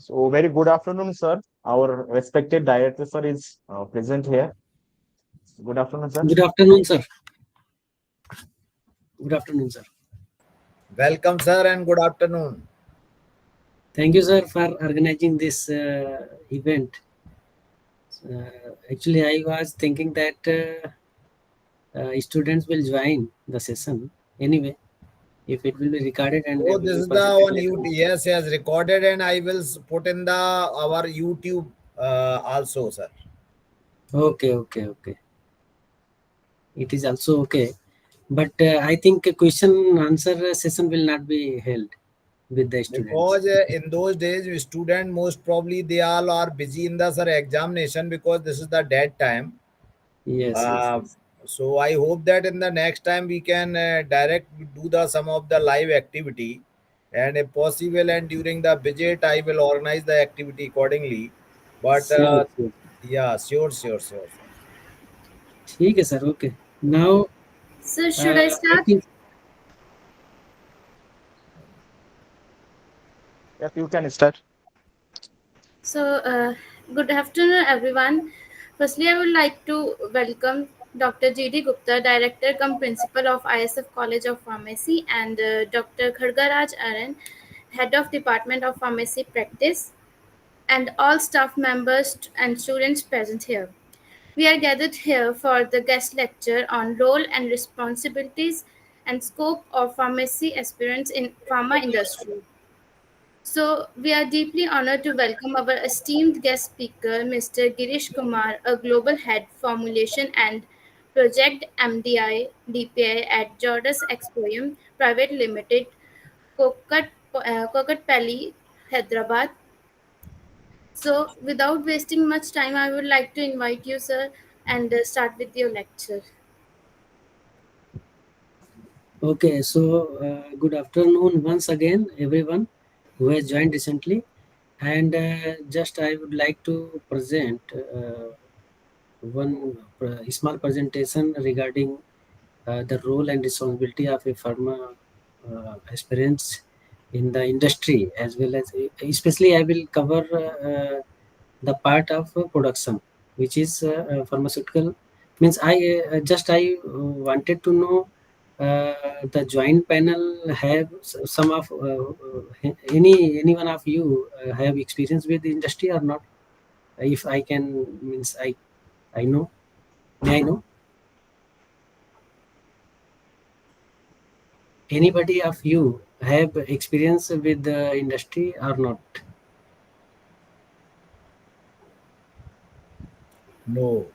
So, very good afternoon, sir. Our respected director, sir, is present here. Good afternoon, sir. Good afternoon, sir. Good afternoon, sir. Welcome, sir, and good afternoon. Thank you, sir, for organizing this event. Actually, I was thinking that students will join the session anyway. If it will be recorded and Oh, it will this be is the presented one later you on. yes, recorded, and I will put in the our YouTube also, sir. Okay. It is also okay. But I think a question answer session will not be held with the students. Because in those days, student most probably they all are busy in the sir examination because this is the dead time. Uh, Yes. so I hope that in the next time we can direct do the some of the live activity, and if possible, and during the budget, I will organize the activity accordingly. But Sure. yeah, sure, sir. ठीक है sir. Okay. Now, So, should I I start? think Yes, you can start. So, good afternoon, everyone. Firstly, I would like to welcome Dr. G.D. Gupta, Director cum Principal of ISF College of Pharmacy, and Dr. Khargaraj Aran, Head of Department of Pharmacy Practice, and all staff members and students present here. We are gathered here for the guest lecture on role and responsibilities and scope of pharmacy aspirants in pharma industry. So, we are deeply honored to welcome our esteemed guest speaker, Mr. Girijesh Kumar, a global head formulation and project MDI DPI at JODAS EXPOIM Private Limited, Kokatpally, Hyderabad. So, without wasting much time, I would like to invite you, sir, and start with your lecture. okay. So, good afternoon once again, everyone who has joined recently. And just I would like to present one small presentation regarding the role and responsibility of a pharma aspirants in the industry, as well as especially I will cover the part of production, which is pharmaceutical. Means I wanted to know the joint panel have some of any one of you have experience with the industry or not? If I can, means I know. May I know? Anybody of you have experience with the industry or not? No.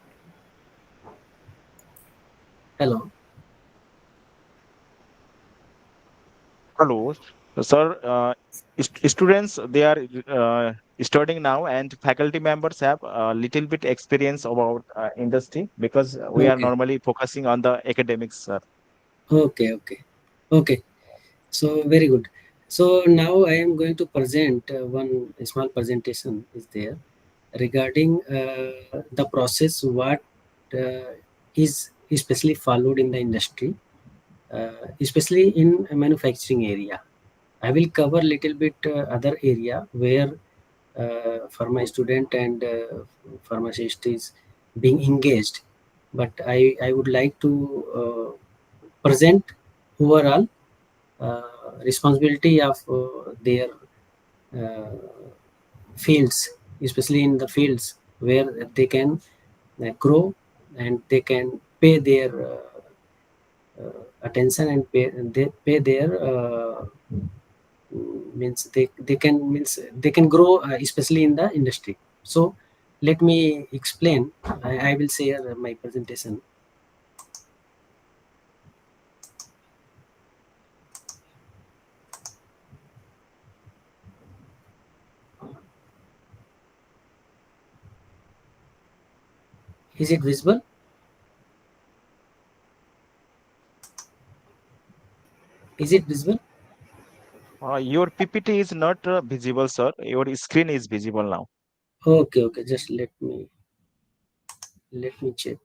Hello. Hello, sir. Students, they are studying now, and faculty members have a little bit experience about industry because we are Okay. normally focusing on the academics, sir. Okay. So very good. So now I am going to present one small presentation is there regarding the process what is especially followed in the industry, especially in manufacturing area. I will cover little bit other area where pharma student and pharmacist is being engaged, but I would like to present overall responsibility of their uh, fields, especially in the fields where they can grow and they can pay their attention and they pay their means they can grow especially in the industry. So let me explain. I will share my presentation. Is it visible? Is it visible? Your PPT is not visible, sir. Your screen is visible now. Okay, just let me check.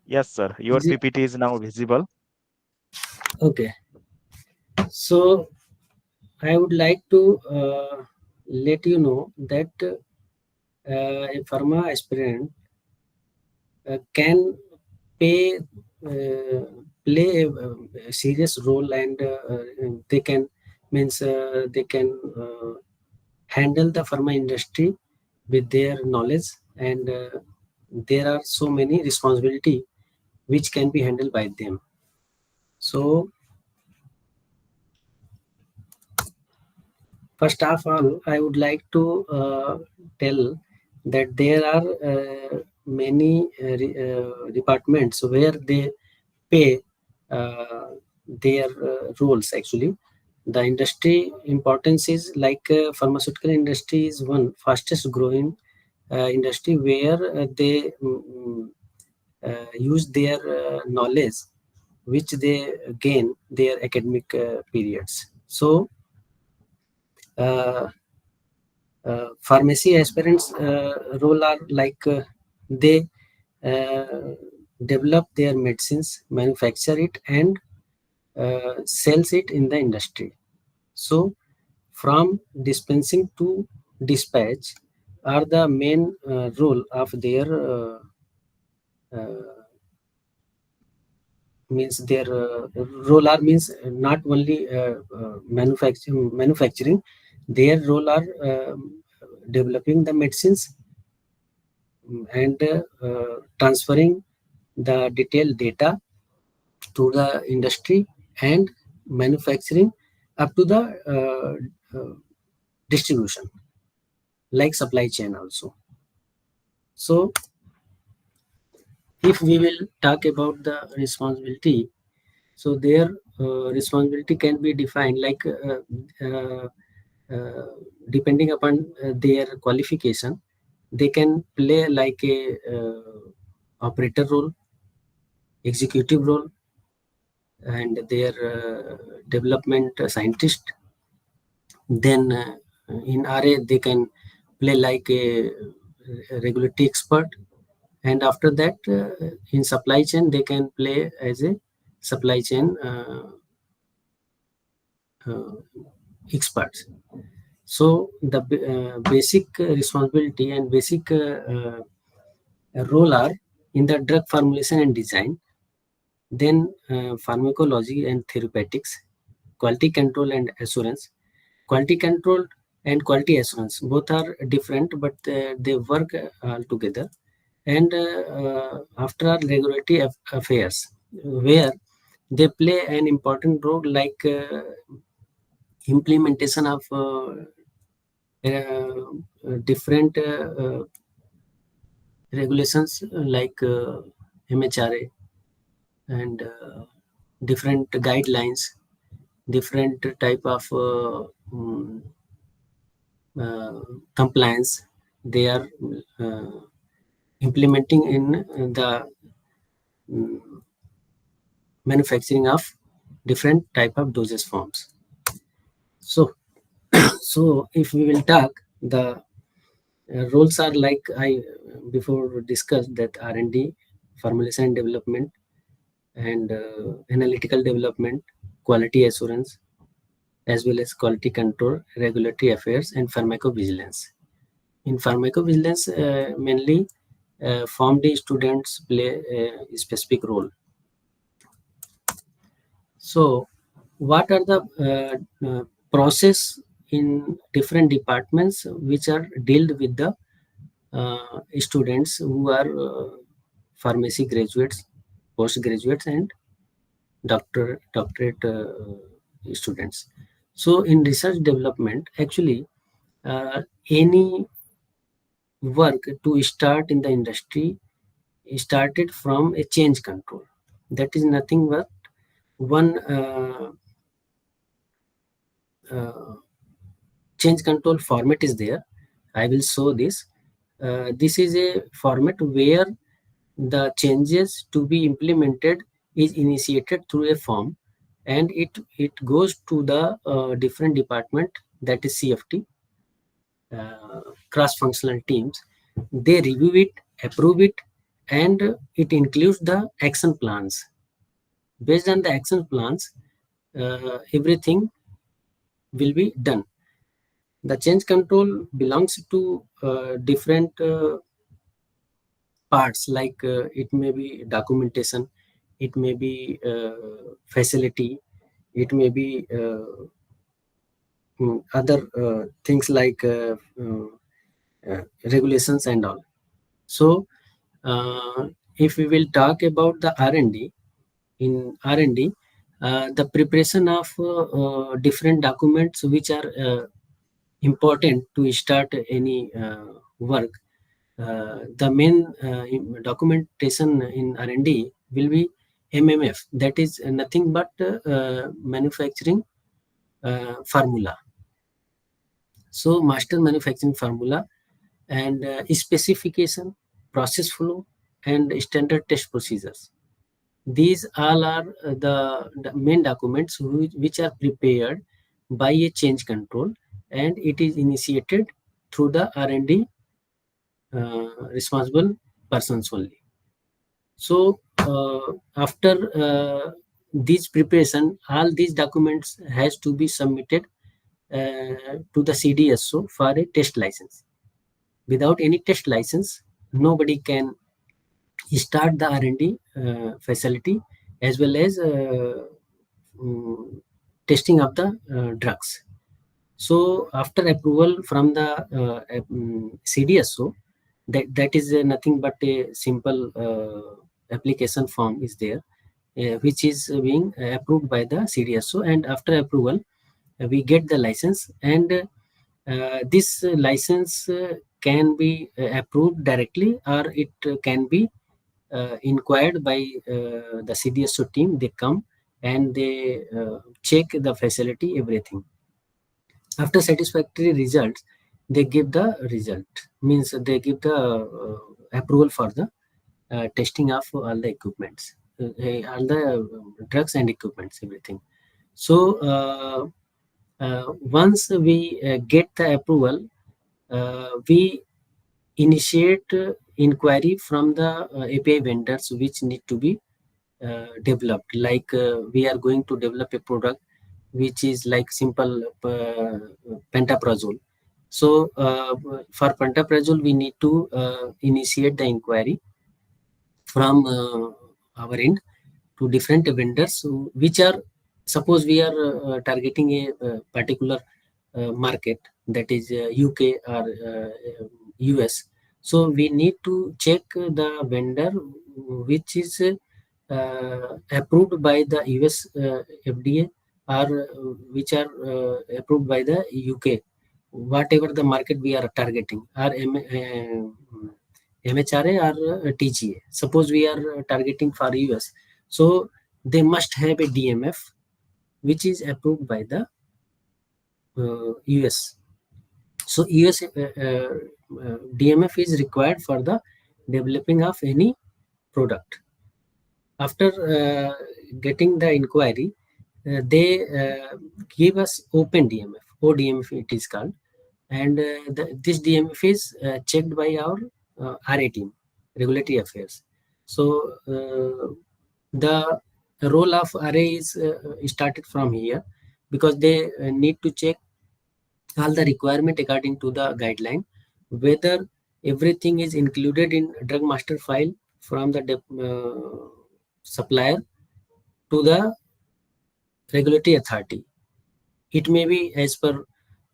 Yes, sir. Your Is it PPT is now visible. okay? So I would like to let you know that a pharma aspirant can pay play a serious role, and they can means they can handle the pharma industry with their knowledge, and there are so many responsibility which can be handled by them. So first of all, I would like to tell that there are many departments where they pay their roles. Actually, the industry importance is like pharmaceutical industry is one fastest growing industry where they use their knowledge which they gain their academic periods. So uh, pharmacy aspirants role are like they uh, develop their medicines, manufacture it, and sells it in the industry. So from dispensing to dispatch are the main role of their uh, means their role are means not only manufacturing. Their role are developing the medicines, and transferring the detailed data to the industry, and manufacturing up to the distribution, like supply chain also. So if we will talk about the responsibility, so their responsibility can be defined like uh, uh, depending upon their qualification, they can play like a operator role, executive role, and their development scientist. Then in RA they can play like a regulatory expert, and after that in supply chain they can play as a supply chain uh, expert. So the basic responsibility and basic role are in the drug formulation and design, then pharmacology and therapeutics, quality control and assurance. Quality control and quality assurance both are different, but they work all together. And after our regulatory affairs, where they play an important role like implementation of different regulations like MHRA, and different guidelines, different type of uh, compliance they are uh, implementing in the mm, manufacturing of different type of dosage forms. So so if we will talk, the roles are like I before discussed, that R&D, formulation and development, and analytical development, quality assurance, as well as quality control, regulatory affairs, and pharmacovigilance. In pharmacovigilance, mainly PharmD students play a specific role. So, what are the process in different departments which are dealt with the students who are pharmacy graduates, postgraduates, and doctorate students? So, in research development, actually, any work to start in the industry started from a change control. That is nothing but one uh, change control format is there. I will show this. This is a format where the changes to be implemented is initiated through a form, and it goes to the different department, that is CFT, cross functional teams. They review it, approve it, and it includes the action plans. Based on the action plans, everything will be done. The change control belongs to different parts, like it may be documentation, it may be facility, it may be other things like regulations and all. So if we will talk about the R&D, in R&D, the preparation of different documents which are important to start any work. The main documentation in R&D will be MMF, that is nothing but manufacturing formula. So master manufacturing formula and specification, process flow, and standard test procedures. These all are the main documents which are prepared by a change control, and it is initiated through the R&D responsible persons only. So after this preparation, all these documents has to be submitted to the CDSO for a test license. Without any test license, nobody can start the R&D facility as well as testing of the drugs. So after approval from the CDSO, that is nothing but a simple application form is there, which is being approved by the CDSO, and after approval, we get the license, and this license can be approved directly, or it can be inquired by the CDSO team. They come and they check the facility, everything. After satisfactory results, they give the result, means they give the approval for the testing of all the equipments, all the drugs and equipments, everything. So once we get the approval, we initiate inquiry from the API vendors which need to be developed. Like we are going to develop a product which is like simple pantoprazole. So for pantoprazole, we need to initiate the inquiry from our end to different vendors which are, suppose we are targeting a particular market, that is UK or US. So we need to check the vendor which is approved by the US FDA, or which are approved by the UK, whatever the market we are targeting, or MHRA or TGA. Suppose we are targeting for US, so they must have a DMF which is approved by the US. So US DMF is required for the developing of any product. After getting the inquiry, they give us open DMF, ODMF it is called, and this DMF is checked by our RA team, regulatory affairs. So the role of RA is started from here, because they need to check all the requirement according to the guideline, whether everything is included in drug master file from the supplier to the regulatory authority. It may be as per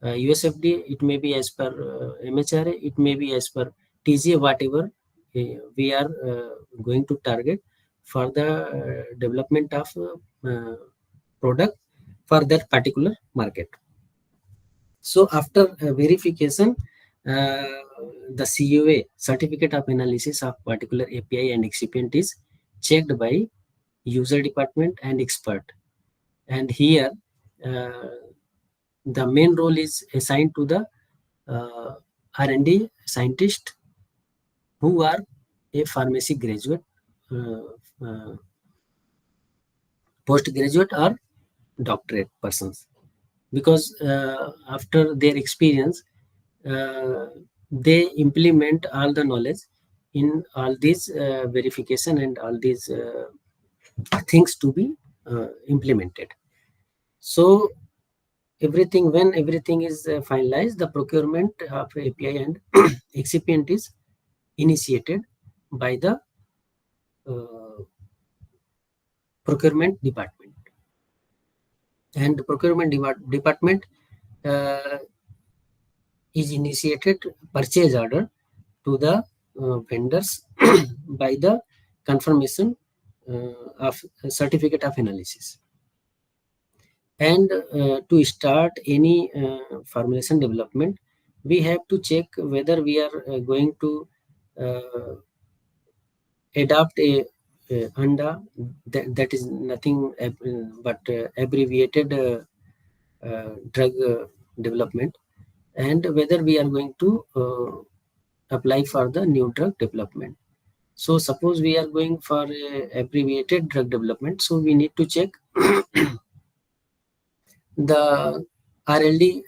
USFDA, it may be as per MHRA, it may be as per TGA, whatever we are going to target for the development of product for that particular market. So after verification, the CUA, certificate of analysis of particular API and excipient, is checked by user department and expert. And here the main role is assigned to the R&D scientist who are a pharmacy graduate, postgraduate or doctorate persons, because after their experience, they implement all the knowledge in all these verification and all these things to be implemented. So when everything is finalized, the procurement of API and excipient is initiated by the procurement department, and the procurement department uh, is initiated purchase order to the vendors by the confirmation of certificate of analysis. And to start any formulation development, we have to check whether we are going to uh, adopt a ANDA, that is nothing but abbreviated drug development, and whether we are going to apply for the new drug development. So suppose we are going for abbreviated drug development, so we need to check the RLD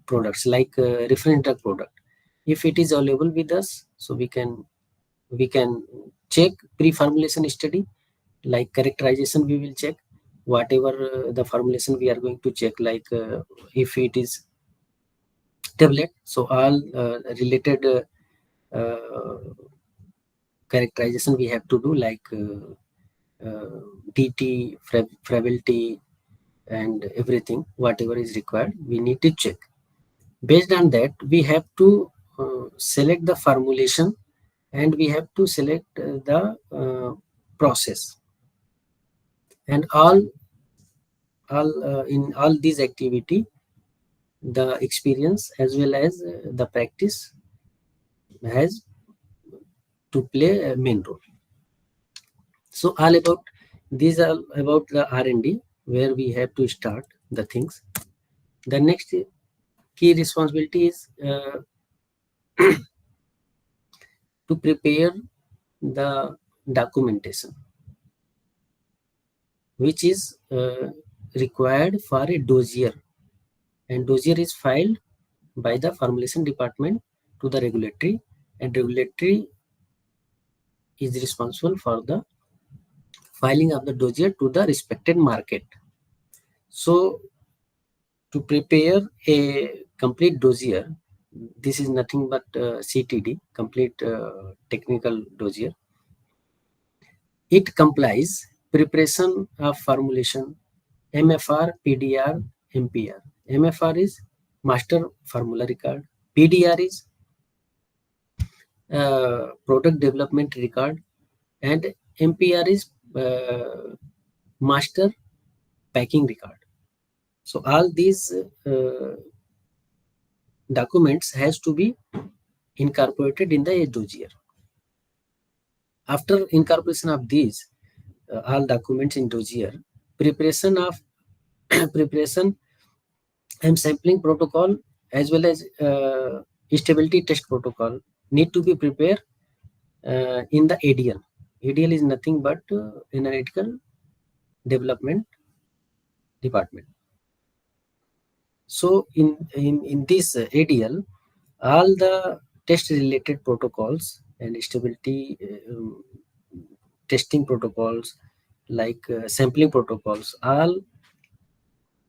products, like reference drug product. If it is available with us, so we can check pre-formulation study, like characterization we will check, whatever the formulation we are going to check, like if it is tablet, so all related characterization we have to do, like DT, fragility, and everything, whatever is required, we need to check. Based on that, we have to select the formulation, and we have to select the process, and in all these activity, the experience as well as the practice has to play a main role. So all about these are about the R&D, where we have to start the things. The next key responsibility is to prepare the documentation, which is required for a dossier, and dossier is filed by the formulation department to the regulatory, and regulatory is responsible for the filing of the dossier to the respected market. So to prepare a complete dossier, this is nothing but CTD, complete technical dossier. It complies preparation of formulation, MFR, PDR, MPR. MFR is master formula record. PDR is product development record, and MPR is master packing record. So all these documents has to be incorporated in the dossier. After incorporation of these all documents in dossier, preparation and sampling protocol as well as stability test protocol need to be prepared in the ADL. ADL is nothing but analytical development department. So in this ADL, all the test related protocols and stability testing protocols, like sampling protocols, all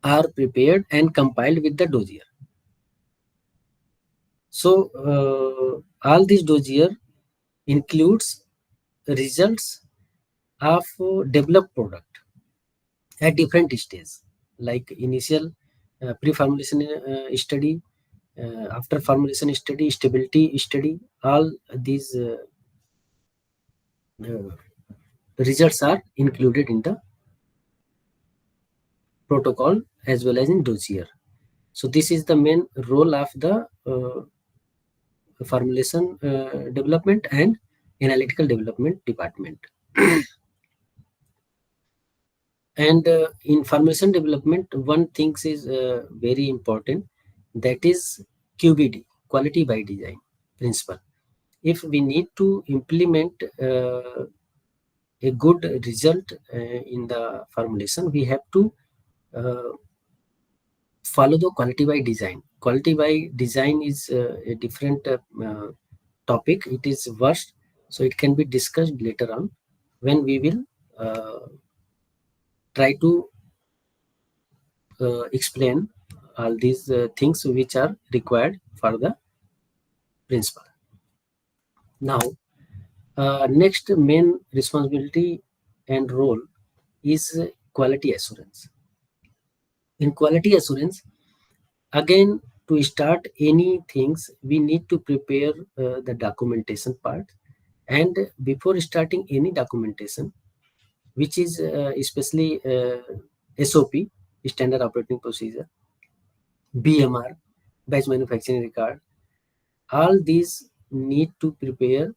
are prepared and compiled with the dossier. So all this dossier includes results of developed product at different stages, like initial pre-formulation study, after formulation study, stability study. All these results are included in the protocol as well as in dossier. So this is the main role of the formulation development and analytical development department. And in formulation development, one thing is very important, that is QBD, quality by design principle. If we need to implement a good result in the formulation, we have to follow the quality by design. Quality by design is a different topic. It is vast, so it can be discussed later on when we will try to explain all these things which are required for the principal. Now, next main responsibility and role is quality assurance. In quality assurance, again, to start any things, we need to prepare the documentation part. And before starting any documentation, which is especially SOP, Standard Operating Procedure, BMR, Batch Manufacturing Record, all these need to prepare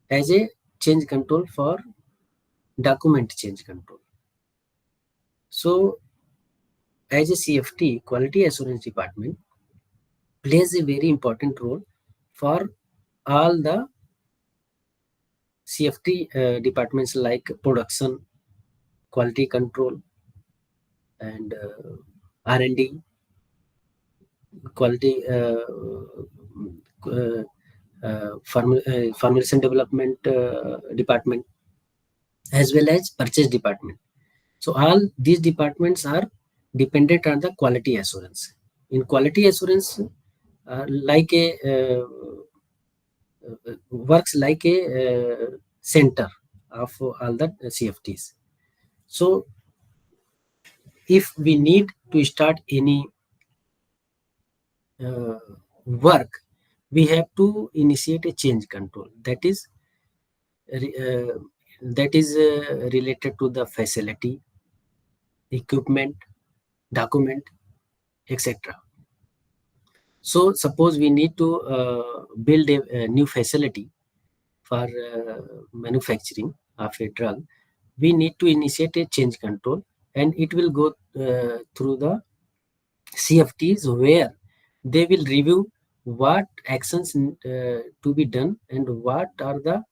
as a change control for document change control. So, as a CFT, Quality Assurance Department plays a very important role for all the CFT departments like production, quality control, and R&D, quality formulation development department, as well as purchase department. So all these departments are dependent on the quality assurance. In quality assurance, like a works like a center of all the CFTs. So if we need to start any work, we have to initiate a change control that is related to the facility, equipment, document, etc. So suppose we need to build a new facility for manufacturing of a drug, we need to initiate a change control, and it will go through the CFTs where they will review what actions to be done and what are the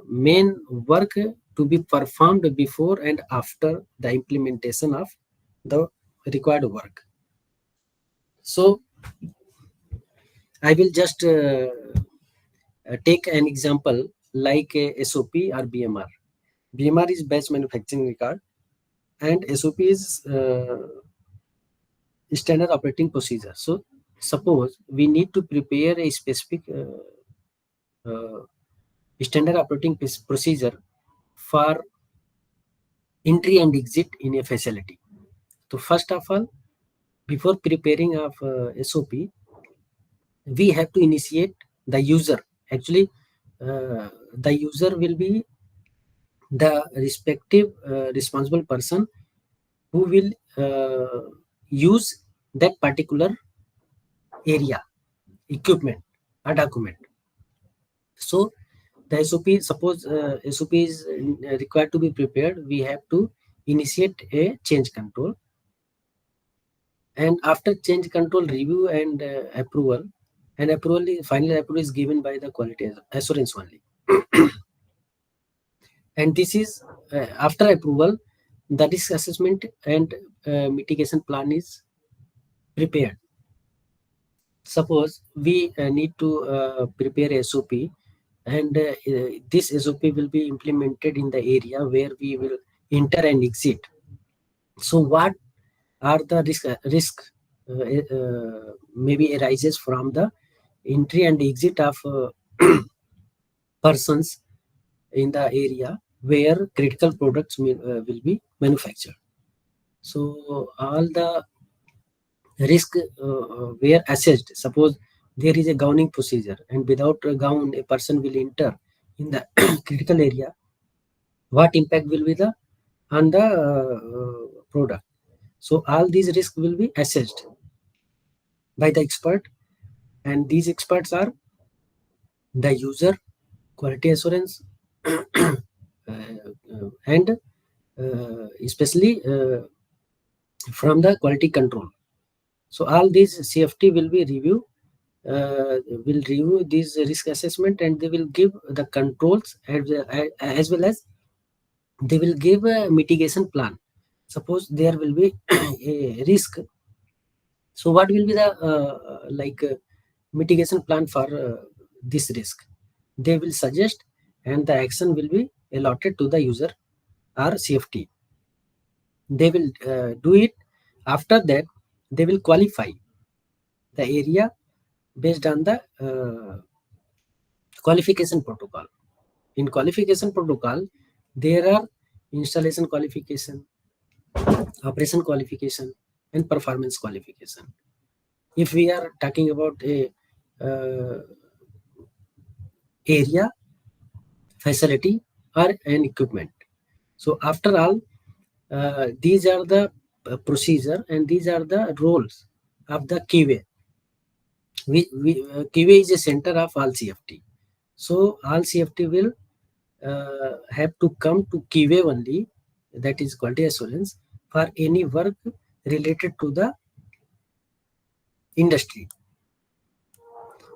main work to be performed before and after the implementation of the required work. So I will just take an example like a SOP or BMR. BMR is batch manufacturing record, and SOP is standard operating procedure. So suppose we need to prepare a specific standard operating procedure for entry and exit in a facility. So first of all, before preparing of SOP, we have to initiate the user. Actually, the user will be the respective responsible person who will use that particular area, equipment, or document. So the SOP, suppose SOP is required to be prepared, we have to initiate a change control. And after change control review and approval, and final approval is given by the quality assurance only. And this is after approval, the risk assessment and mitigation plan is prepared. Suppose we need to prepare SOP, and this SOP will be implemented in the area where we will enter and exit. So what are the risk maybe arises from the entry and exit of persons in the area where critical products will be manufactured. So all the risk were assessed. Suppose there is a gowning procedure, and without a gown a person will enter in the critical area, what impact will be on the product? So all these risks will be assessed by the expert, and these experts are the user, quality assurance, and especially from the quality control. So all these CFT will be review this risk assessment, and they will give the controls as well as they will give a mitigation plan. Suppose there will be a risk So what will be the mitigation plan for this risk? They will suggest, and the action will be allotted to the user or CFT. They will do it. After that, they will qualify the area based on the qualification protocol. In qualification protocol, there are installation qualification, operation qualification, and performance qualification. If we are talking about a area, facility, or an equipment, so after all, these are the procedure and these are the roles of the QA. QA is a center of all CFT. So all CFT will have to come to QA only, that is quality assurance, for any work related to the industry.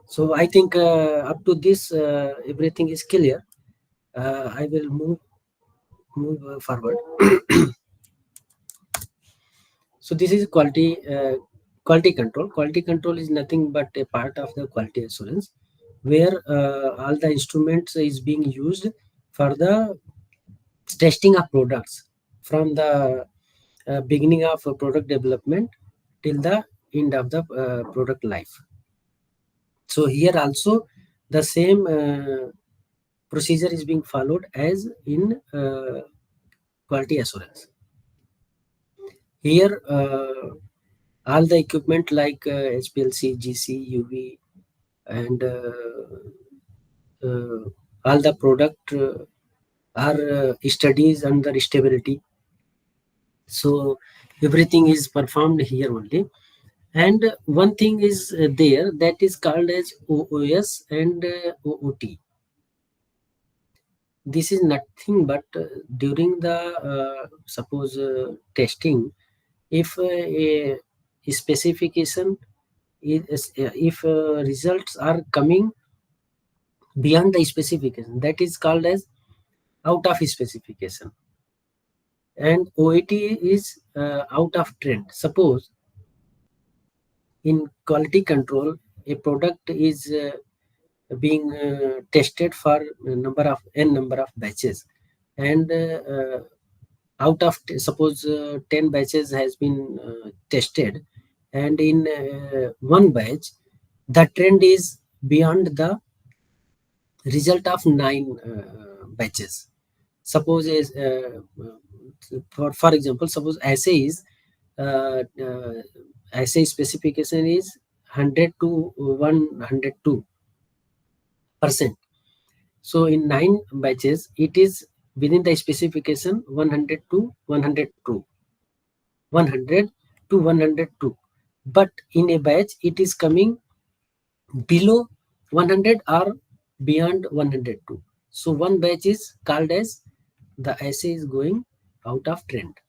So I think up to this everything is clear. I will move forward. So this is quality control. Quality control is nothing but a part of the quality assurance, where all the instruments is being used for the testing of products from the beginning of product development till the end of the product life. So here also the same procedure is being followed as in quality assurance. Here all the equipment like HPLC, GC, UV, and all the product are studies under stability. So everything is performed here only. And one thing is there, that is called as OOS and OOT. This is nothing but during the suppose testing, if a specification is, if results are coming beyond the specification, that is called as out of specification, and OAT is out of trend. Suppose in quality control, a product is being tested for n number of batches, and out of suppose 10 batches has been tested, and in one batch the trend is beyond the result of 9 batches. Suppose for example, suppose assay is assay specification is 100 to 102%. So in 9 batches, it is within the specification 100 to 102, 100 to 102. But in a batch, it is coming below 100 or beyond 102. So one batch is called as the assay is going out of trend.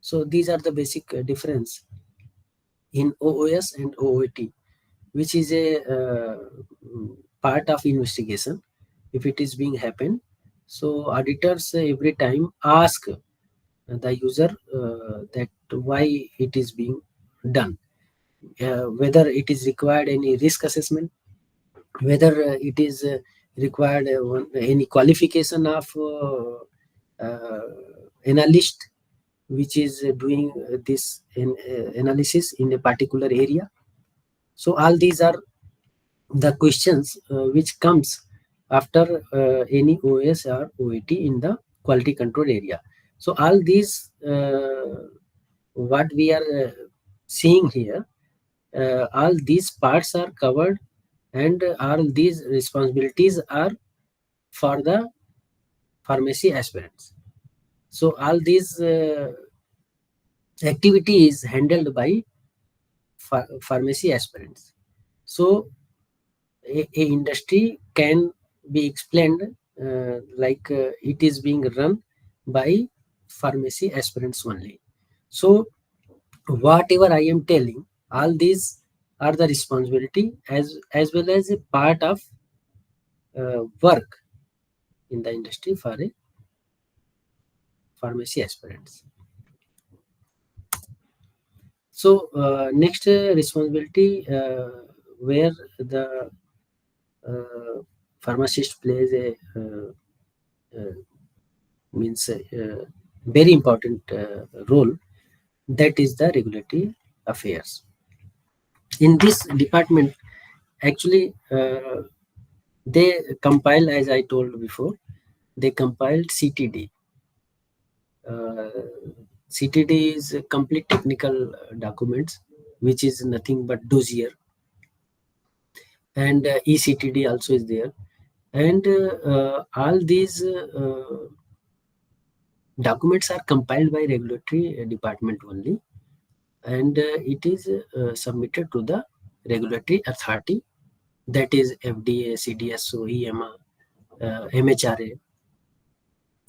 So these are the basic difference in OOS and OOT, which is a part of investigation if it is being happened. So auditors every time ask the user that why it is being done, whether it is required any risk assessment, whether it is required any qualification of analyst which is doing this analysis in a particular area. So all these are the questions which comes after any OS or OAT in the quality control area. So all these what we are seeing here, all these parts are covered, and all these responsibilities are for the pharmacy aspirants. So all these activity is handled by pharmacy aspirants. So a industry can be explained it is being run by pharmacy aspirants only. So whatever I am telling, all these are the responsibility as well as a part of work in the industry for a pharmacy aspirants. So next responsibility where the pharmacist plays a means very important role, that is the regulatory affairs. In this department, actually, they compile, as I told before, they compiled CTD. Uh, CTD is a complete technical documents, which is nothing but dossier, and ECTD also is there, and all these documents are compiled by regulatory department only, and it is submitted to the regulatory authority, that is FDA, CDSO, EMA, MHRA,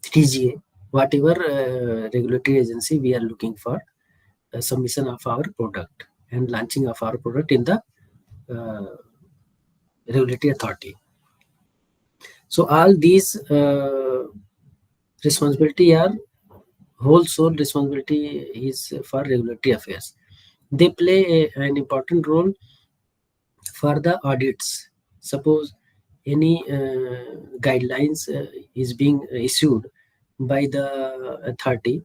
TGA, whatever regulatory agency we are looking for submission of our product and launching of our product in the uh, regulatory authority. So all these responsibility are whole sole responsibility is for regulatory affairs. They play an important role for the audits. Suppose any guidelines is being issued by the authority,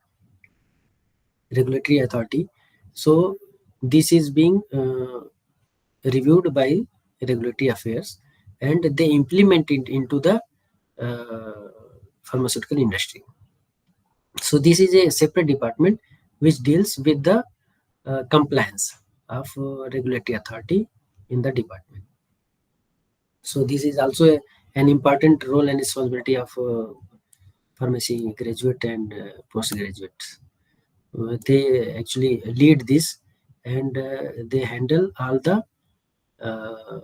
regulatory authority, so this is being reviewed by regulatory affairs, and they implement it into the uh, pharmaceutical industry. So this is a separate department which deals with the compliance of regulatory authority in the department. So this is also an important role and responsibility of pharmacy graduate and postgraduates. They actually lead this, and they handle all the uh,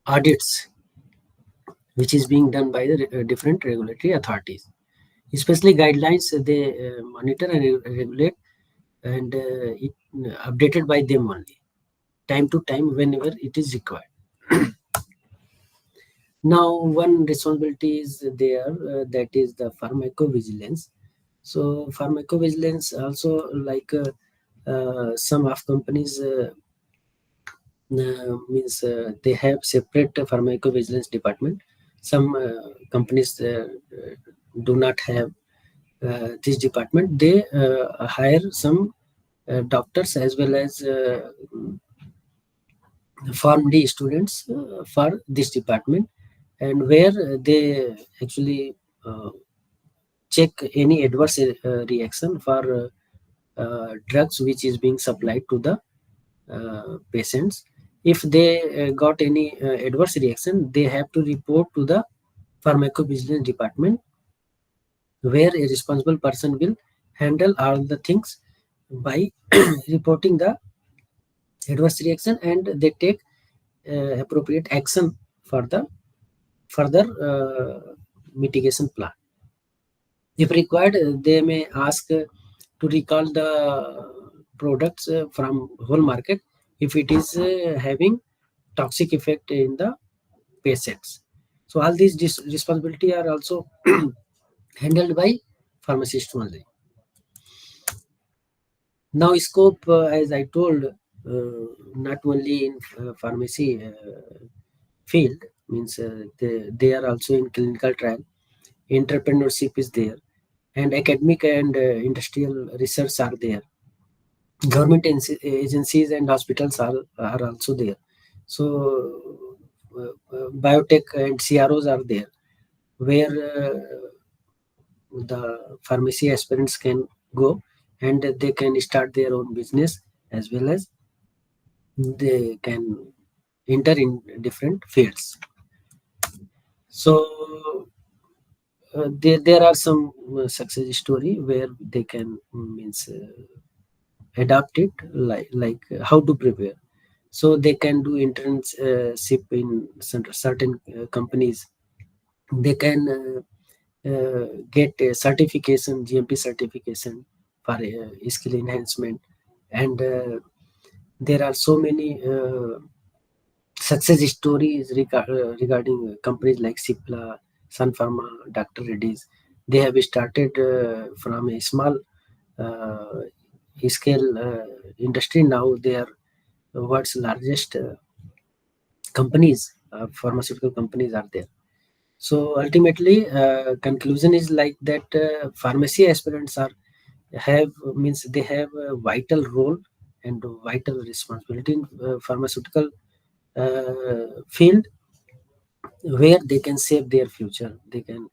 audits which is being done by the different regulatory authorities. Especially guidelines, they monitor and regulate, and it updated by them only, time to time whenever it is required. Now, one responsibility is there, that is the pharmacovigilance. So, pharmacovigilance also, like some of companies means they have separate pharmacovigilance department. Some companies do not have this department. They hire some doctors as well as Form D students for this department, and where they actually check any adverse reaction for drugs which is being supplied to the patients. If they got any adverse reaction, they have to report to the pharmacovigilance department, where a responsible person will handle all the things by reporting the adverse reaction, and they take appropriate action for the further mitigation plan. If required, they may ask to recall the products from whole market if it is having toxic effect in the patients. So all these responsibility are also handled by pharmacists only. Now scope, as I told, not only in pharmacy field, means they are also in clinical trial, entrepreneurship is there, and academic and industrial research are there. Government agencies and hospitals are also there. So biotech and CROs are there, where the pharmacy aspirants can go, and they can start their own business, as well as they can enter in different fields. So there are some success story where they can means adapt it, like how to prepare. So they can do internship in certain companies. They can get a certification, GMP certification for skill enhancement, and there are so many success stories regarding companies like Cipla, Sun Pharma, Dr. Reddy's. They have started from a small uh, scale industry. Now they are world's largest companies, pharmaceutical companies are there. So ultimately, conclusion is like that pharmacy aspirants are have means they have a vital role and vital responsibility in pharmaceutical field, where they can save their future. They can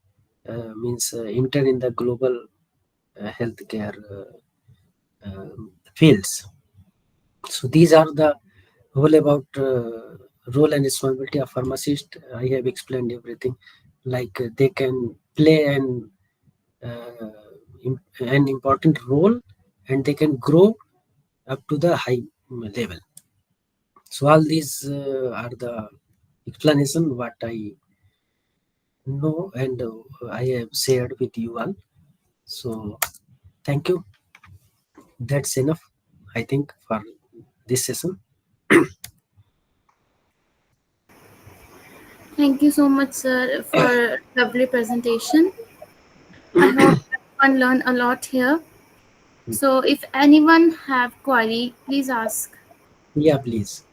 means enter in the global healthcare fields. So these are the whole about role and responsibility of pharmacist. I have explained everything. Like they can play uh, an important role, and they can grow up to the high level. So all these are the explanation what I know and I have shared with you all. So thank you. That's enough, I think, for this session. Thank you so much, sir, for lovely presentation. I hope everyone learned a lot here. So, if anyone have query, please ask. Yeah, please.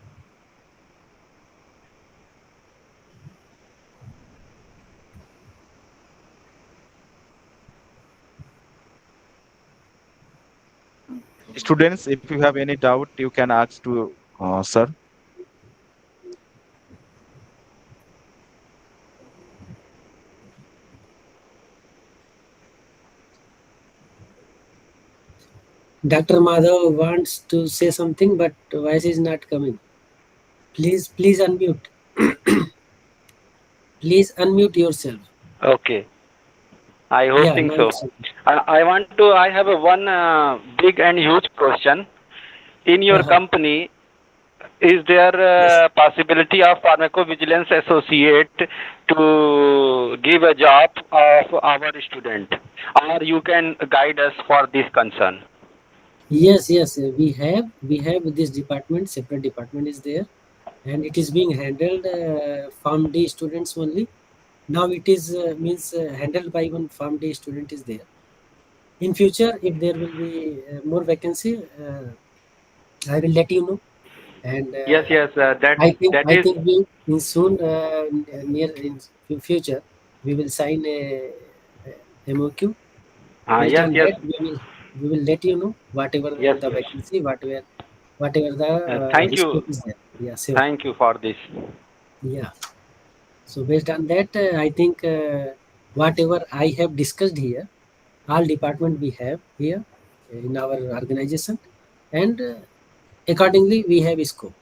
Students, if you have any doubt, you can ask to sir. Dr. Madhav wants to say something, but voice is not coming. Please unmute. Please unmute yourself. Okay, I Yeah, hosting now so. it's I want to. I have a one big and huge question. In your uh company, is there yes. a possibility of pharmacovigilance associate to give a job of our student, or you can guide us for this concern? Yes. We have this department. Separate department is there, and it is being handled Farm Day students only. Now it is means handled by one Farm Day student is there. In future, if there will be more vacancy, I will let you know. And Yes, yes. That I think that I is. think we in soon near in future we will sign a MOQ. Based Yes, on yes, that, we will let you know whatever yes, the yes. vacancy, whatever the Thank scope you, is there. Yeah, sure. thank you for this. Yeah. So based on that, I think whatever I have discussed here, all department we have here in our organization, and accordingly we have scope.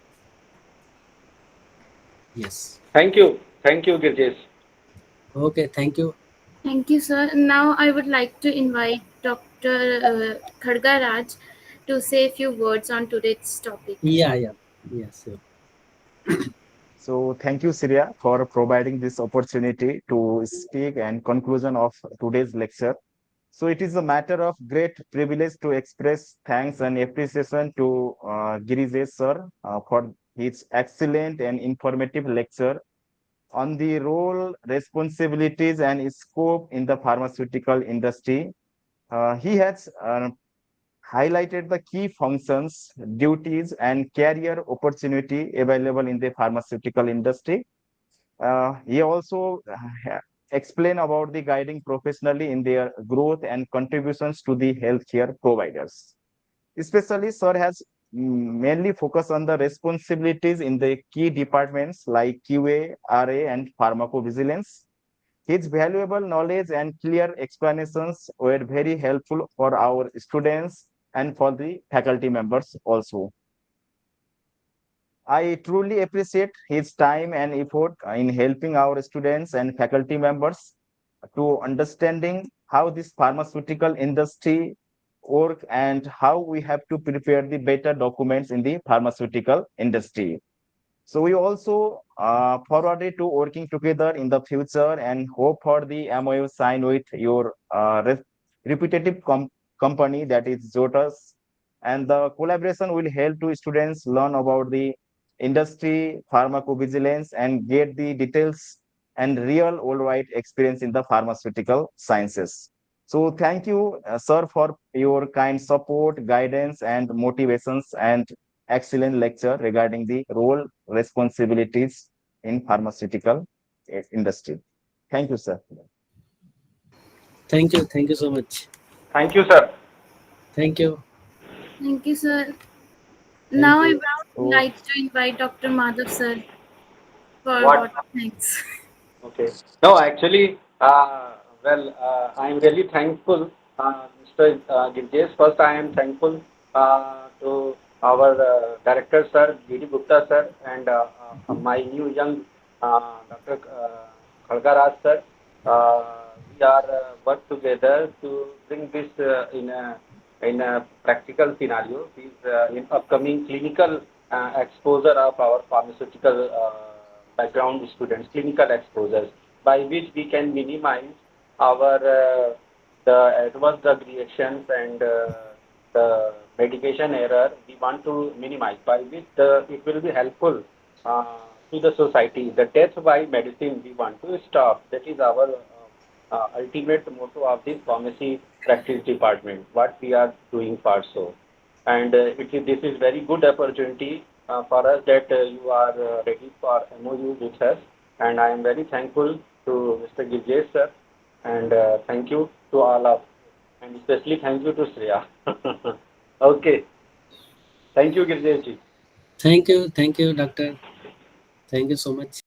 Yes. Thank you, Girijesh. Okay. Thank you. Thank you, sir. Now, I would like to invite Dr. Khadga Raj to say a few words on today's topic. Yeah. Yeah. Yes. Sure. So thank you, Surya, for providing this opportunity to speak and conclusion of today's lecture. So it is a matter of great privilege to express thanks and appreciation to Girijesh sir for his excellent and informative lecture on the role, responsibilities, and scope in the pharmaceutical industry. He has highlighted the key functions, duties, and career opportunity available in the pharmaceutical industry. He also explained about the guiding professionally in their growth and contributions to the healthcare providers. Especially, Sir has mainly focused on the responsibilities in the key departments like QA, RA, and pharmacovigilance. His valuable knowledge and clear explanations were very helpful for our students and for the faculty members also. I truly appreciate his time and effort in helping our students and faculty members to understanding how this pharmaceutical industry work and how we have to prepare the better documents in the pharmaceutical industry. So we also forwarded to working together in the future and hope for the MOU sign with your reputative company, that is JODAS. And the collaboration will help to students learn about the industry, pharmacovigilance, and get the details and real worldwide experience in the pharmaceutical sciences. So thank you, sir, for your kind support, guidance, and motivations, and excellent lecture regarding the role responsibilities in pharmaceutical industry. Thank you, sir. Thank you so much. Thank you, sir. Thank you. Thank you, sir. Thank Now I you. would So, like to invite Dr. Madhav, sir, for What? what thanks. Okay. No, actually, I'm really thankful, Mr. Girijesh. First, I am thankful to our director, sir, G.D. Gupta, sir, and my new young Dr. Khalgaraj, sir. We are work together to bring this in a practical scenario. This in upcoming clinical exposure of our pharmaceutical background students, clinical exposures, by which we can minimize our the adverse drug reactions and the medication error. We want to minimize, by which it will be helpful uh, to the society. The death by medicine we want to stop. That is our ultimate motto of this pharmacy practice department. What we are doing for so, and this is very good opportunity for us that you are ready for MOU with us, and I am very thankful to Mr. Girijesh sir, and thank you to all of, and especially thank you to Shreya. Okay, thank you Girijesh ji. Thank you, doctor. Thank you so much.